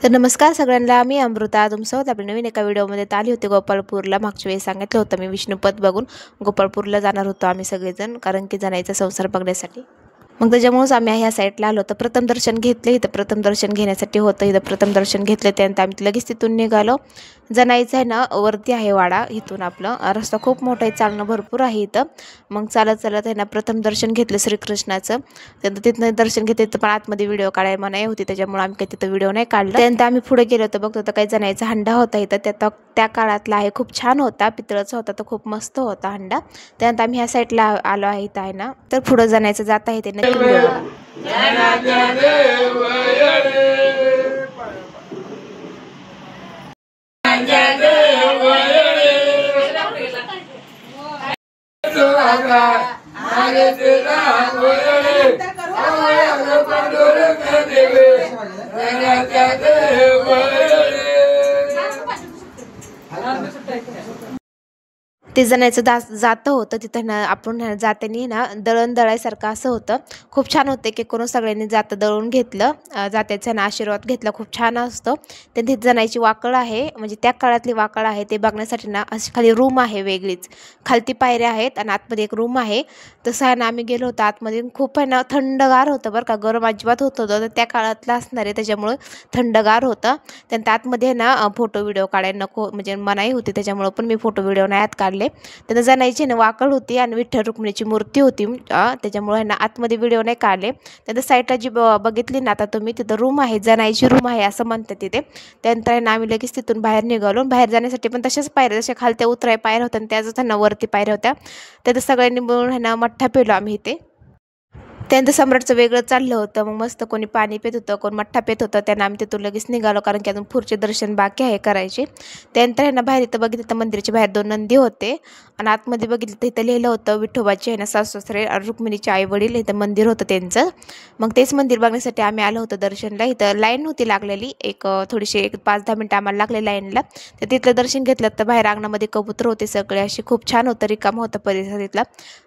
तर नमस्कार सगळ्यांना, मी अमृता तुमचं आपल्या नवीन एका व्हिडिओमध्ये आली होती गोपाळपूरला। मागच्या वेळी सांगितलं होतं मी विष्णुपद बघून गोपाळपूरला जाणार होतो आम्ही सगळेजण, कारण की जणायचा संसार बघण्यासाठी। मग त्याच्यामुळेच आम्ही ह्या साईडला आलो होतो। प्रथम दर्शन घेतले, इथं प्रथम दर्शन घेण्यासाठी होतं। इथं प्रथम दर्शन घेतलं त्यानंतर आम्ही लगेच तिथून निघालो। जणायचं आहे ना, वरती आहे वाडा, इथून आपलं रस्ता खूप मोठा आहे, चालणं भरपूर आहे इथं। मग चालत चालत आहे ना प्रथम दर्शन घेतलं श्रीकृष्णाचं। त्यानंतर तिथनं दर्शन घेतलं, तर पण आतमध्ये व्हिडिओ काढायला मनाई होती, त्याच्यामुळे आम्ही काही तिथं व्हिडिओ नाही काढला। त्यानंतर आम्ही पुढे गेलो होतो, बघतो तर काही जणायचा हंडा होता इथं, त्या काळातला आहे, खूप छान होता, पितळाचा होता, तर खूप मस्त होता हंडा। त्यानंतर आम्ही ह्या साईडला आलो आहे इथं आहे ना, तर पुढं जाण्याचं जात आहे ते नक्की व्हिडिओ बघा। ते जणायचं जातं होतं तिथं ना, आपण जातानी ना दळण दळायसारखं असं होतं, खूप छान होते की कोण सगळ्यांनी जातं दळून घेतलं, जात्याचा ना आशीर्वाद घेतला, खूप छान असतं। ते तिथं जणायची वाकळ आहे, म्हणजे त्या काळातली वाकळ आहे, ते बघण्यासाठी ना अशी खाली रूम आहे वेगळीच, खालती पायऱ्या आहेत आणि आतमध्ये एक रूम आहे। तसं आहे ना, आम्ही गेलो होतो आतमध्ये, खूप आहे ना थंडगार होतं बरं का, गरम अजिबात होत होतं, तर त्या काळातलं असणार आहे त्याच्यामुळं थंडगार होतं। त्यानंतर आतमध्ये ना फोटो व्हिडिओ काढायला नको म्हणजे मनाई होती, त्याच्यामुळं पण मी फोटो व्हिडिओ नाही आत काढले। त्यांना जणायची ना वाकळ होती आणि विठ्ठल रुक्मिणीची मूर्ती होती, त्याच्यामुळे ना आतमध्ये व्हिडिओ नाही काढले। त्यानंतर साईडला जी बघितली ना आता तुम्ही, तिथं रूम आहे, जणायची रूम आहे असं म्हणतात तिथे। त्यानंतर ना आम्ही लगेच तिथून बाहेर निघालो। बाहेर जाण्यासाठी पण तशाच पायऱ्या, जशा खालत्या उतराय पायऱ्या होत्या आणि त्याच त्यांना वरती पायऱ्या होत्या, त्यात सगळ्यांनी मिळून आहे ना मठ्ठा पेलो आम्ही इथे। त्यानंतर सम्राटचं वेगळं चाललं होतं, मग मस्त कोणी पाणी पित होतं, कोण मठ्ठा पित होतं, त्यांना आम्ही तिथून लगेच निघालो, कारण की अजून पुढचे दर्शन बाकी आहे करायचे। त्यानंतर आहे ना बाहेर इथं बघितलं तर मंदिराच्या बाहेर 2 नंदी होते, आणि आतमध्ये बघितलं तर इथं लिहिलं होतं विठोबाचे आहे ना सासू सासरे आणि रुक्मिणीचे आई वडील, इथं मंदिर होतं त्यांचं। मग तेच मंदिर बघण्यासाठी आम्ही आलो होतो दर्शनला। इथं लाईन होती लागलेली, थोडीशी 5-10 मिनटं आम्हाला लागले लाईनला। तर तिथलं दर्शन घेतलं, तर बाहेर अंगणामध्ये कबूतर होते सगळे, असे खूप छान होतं, रिकाम होतं परिसर इथला,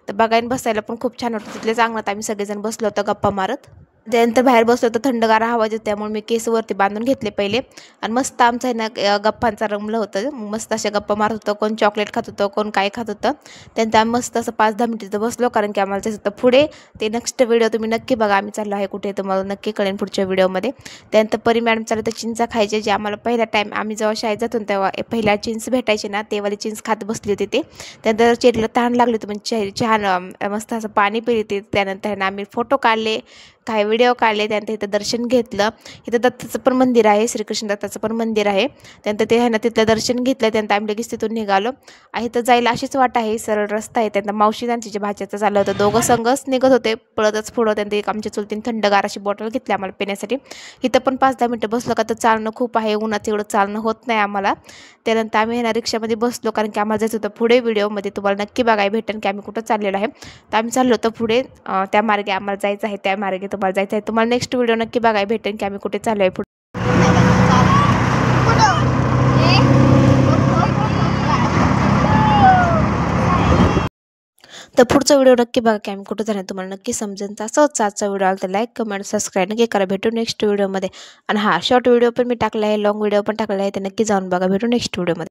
तर बघायला बसायला पण खूप छान होतं। तिथल्याच अंगणात आम्ही सगळेजण बसलो होतो गप्पा मारत। त्यानंतर बाहेर बसलो तर थंडगार हवा येते, त्यामुळे मी केस वरती बांधून घेतले पहिले, आणि मस्त आमचं आहे ना गप्पांचा रमलं होतं, मस्त अशा गप्पा मारत होतं, कोण चॉकलेट खात होतं, कोण काय खात होतं। त्यानंतर आम्ही मस्त असं 5-10 मिनिटं बसलो, कारण की आम्हाला जायचं होतं पुढे। ते नेक्स्ट व्हिडिओ तुम्ही नक्की बघा, आम्ही चाललो आहे कुठे तुम्हाला नक्की कळेल पुढच्या व्हिडिओमध्ये। त्यानंतर परी मॅडम चाललं तर चिंचा खायचे, जे आम्हाला पहिला टाईम आम्ही जेव्हा शाळेत जातो तेव्हा पहिल्या चिंच भेटायचे ना, तेवाली चिंच खात बसली होती ते। त्यानंतर चेरीला तहान लागली होती, म्हणजे छान मस्त असं पाणी पिली ते। त्यानंतर आम्ही फोटो काढले, काही व्हिडिओ काढले, त्यानंतर इथं दर्शन घेतलं। इथं दत्ताचं पण मंदिर आहे, श्रीकृष्ण दत्ताचं पण मंदिर आहे। त्यानंतर ते आहे ना तिथलं दर्शन घेतलं, त्यानंतर आम्ही लगेच तिथून निघालो। इथं जायला अशीच वाट आहे, सरळ रस्ता आहे। त्यानंतर मावशी आणि तिच्या भाच्याचं झालं होतं, दोघं संघच निघत होते पळतच पुढं। त्यानंतर एक आमच्या चुलतीने थंडगार अशी बॉटल घेतली आम्हाला पिण्यासाठी। इथं पण 5-10 मिनटं बसलो का, तर चालणं खूप आहे, उन्हात एवढं चालणं होत नाही आम्हाला। त्यानंतर आम्ही ना रिक्षामध्ये बसलो, कारण की आम्हाला जायचं होतं पुढे, व्हिडिओमध्ये तुम्हाला नक्की बघायला भेटेल की आम्ही कुठं चाललेलो आहे। तर आम्ही चाललो होतो पुढे, त्या मार्गे आम्हाला जायचं आहे, त्या मार्गे तुम्हाला जायचं आहे। तुम्हाला नेक्स्ट व्हिडिओ नक्की बघायला भेटेल की आम्ही कुठे चाललो आहे पुढे। तर पुढचा व्हिडिओ नक्की बघा की आम्ही कुठं जाणार, तुम्हाला नक्की समजेल। तर असंच आजचा व्हिडिओ आला तर लाईक कमेंट सबस्क्राईब नक्की करा। भेटू नेक्स्ट व्हिडिओमध्ये। आणि शॉर्ट व्हिडिओ पण मी टाकला आहे, लॉंग व्हिडिओ पण टाकला आहे, ते नक्की जाऊन बघा। भेटू नेक्स्ट व्हिडिओमध्ये।